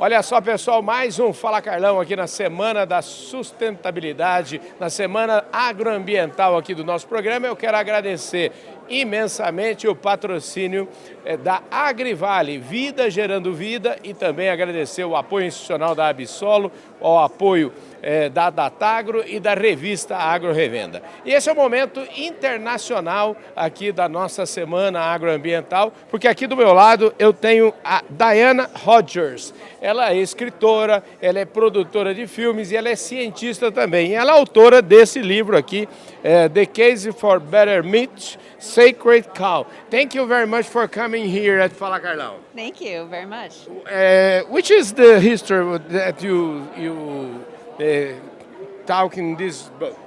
Olha só, pessoal, mais um Fala Carlão aqui na Semana da Sustentabilidade, na Semana Agroambiental aqui do nosso programa. Eu quero agradecer imensamente o patrocínio da Agrivalle, Vida Gerando Vida, e também agradecer o apoio institucional da ABISOLO, o apoio da Datagro e da revista AgroRevenda. E esse é o momento internacional aqui da nossa Semana Agroambiental, porque aqui do meu lado eu tenho a Diana Rodgers. Ela é escritora, ela é produtora de filmes e ela é cientista também. Ela é autora desse livro aqui, The Case for Better Meat, Sacred Cow. Thank you very much for coming here at Fala Carlão. Thank you very much. Which is the history that you talk in this book?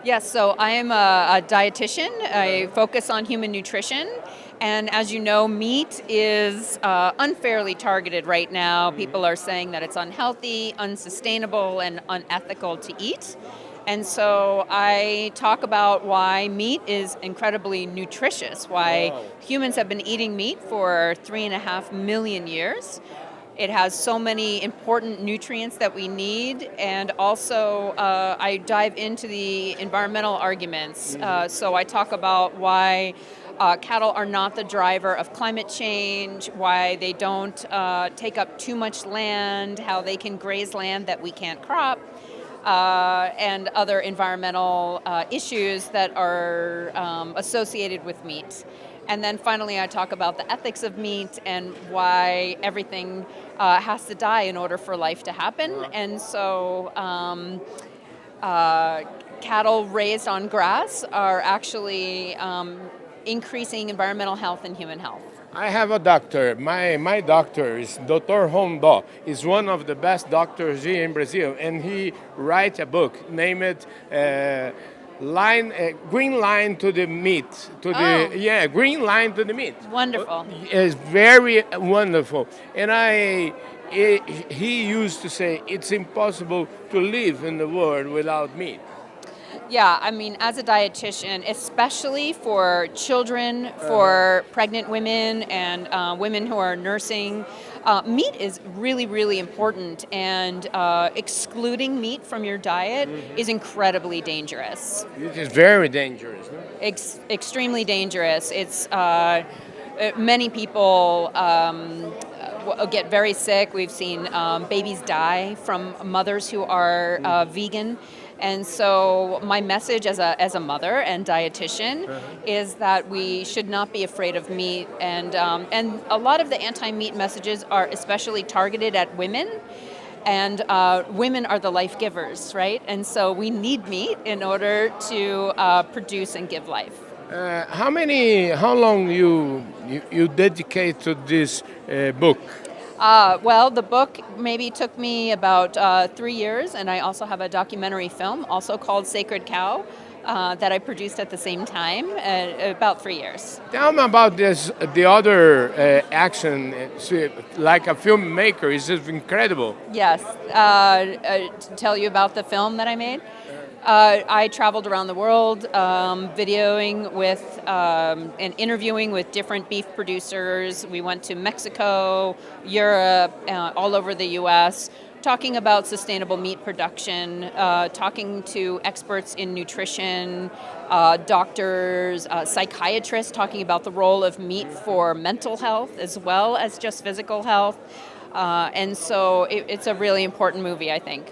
Yes, so I am a dietitian. I focus on human nutrition. And as you know, meat is unfairly targeted right now. People are saying that it's unhealthy, unsustainable, and unethical to eat. And so I talk about why meat is incredibly nutritious, why humans have been eating meat for 3.5 million years. It has so many important nutrients that we need, and also I dive into the environmental arguments. So I talk about why cattle are not the driver of climate change, why they don't take up too much land, how they can graze land that we can't crop, and other environmental issues that are associated with meat. And then finally, I talk about the ethics of meat and why everything has to die in order for life to happen. And so cattle raised on grass are actually increasing environmental health and human health. I have a doctor. My doctor is Dr. Rondo. He's one of the best doctors here in Brazil, and he writes a book named Green Line to the Meat. Green Line to the Meat. Wonderful. It's very wonderful. And he used to say it's impossible to live in the world without meat. Yeah, I mean, as a dietitian, especially for children, for pregnant women, and women who are nursing, meat is really, really important. And excluding meat from your diet is incredibly dangerous. It is very dangerous. No? Extremely dangerous. It's many people get very sick. We've seen babies die from mothers who are vegan. And so my message as a mother and dietitian is that we should not be afraid of meat. And a lot of the anti-meat messages are especially targeted at women. And women are the life givers, right? And so we need meat in order to produce and give life. How long you dedicate to this book? Well, the book maybe took me about 3 years, and I also have a documentary film also called Sacred Cow that I produced at the same time, about 3 years. Tell me about this, the other action, like a filmmaker, is just incredible. Yes, to tell you about the film that I made. I traveled around the world videoing with and interviewing with different beef producers. We went to Mexico, Europe, all over the U.S., talking about sustainable meat production, talking to experts in nutrition, doctors, psychiatrists, talking about the role of meat for mental health as well as just physical health. And so it's a really important movie, I think.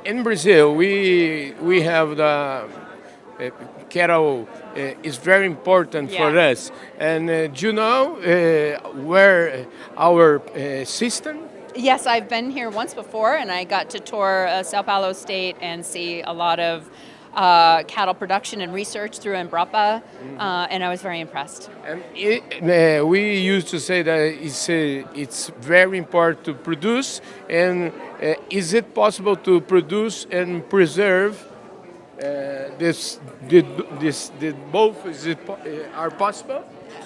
In Brazil, we have the cattle is very important for us. And do you know where our system? Yes, I've been here once before, and I got to tour São Paulo State and see a lot of cattle production and research through Embrapa, and I was very impressed. And we used to say that it's very important to produce, and is it possible to produce and preserve both are possible?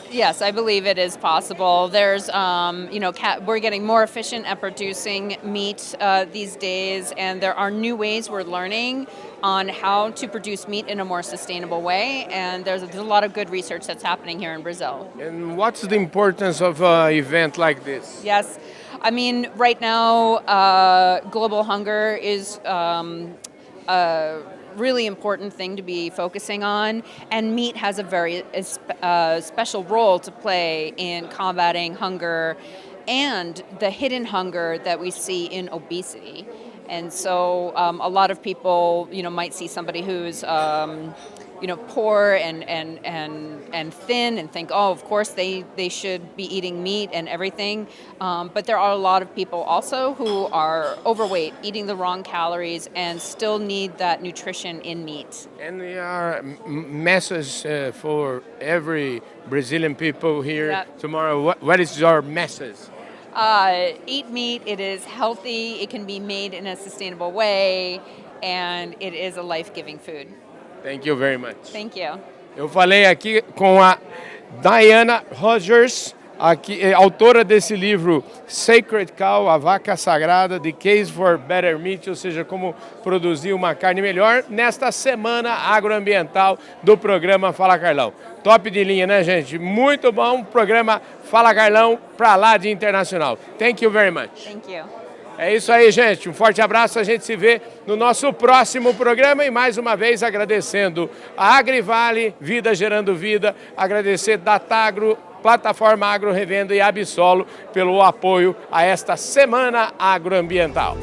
Yes, I believe it is possible. There's, we're getting more efficient at producing meat these days, and there are new ways we're learning on how to produce meat in a more sustainable way, and there's a lot of good research that's happening here in Brazil. And what's the importance of an event like this? Yes, I mean, right now, global hunger is really important thing to be focusing on, and meat has a very special role to play in combating hunger and the hidden hunger that we see in obesity. And so a lot of people, might see somebody who's poor and thin and think, oh, of course they should be eating meat and everything. But there are a lot of people also who are overweight, eating the wrong calories, and still need that nutrition in meat. And there are message for every Brazilian people here tomorrow. What is your message? Eat meat. It is healthy. It can be made in a sustainable way, and it is a life-giving food. Thank you very much. Thank you. Eu falei aqui com a Diana Rodgers, autora desse livro Sacred Cow, a vaca sagrada, The Case for Better Meat, ou seja, como produzir uma carne melhor, nesta semana agroambiental do programa Fala Carlão. Top de linha, né, gente? Muito bom programa Fala Carlão para lá de Internacional. Thank you very much. Thank you. É isso aí, gente. Um forte abraço. A gente se vê no nosso próximo programa. E mais uma vez agradecendo a Agrivalle, Vida Gerando Vida, agradecer Datagro, Plataforma AgroRevenda e ABISOLO pelo apoio a esta Semana Agroambiental.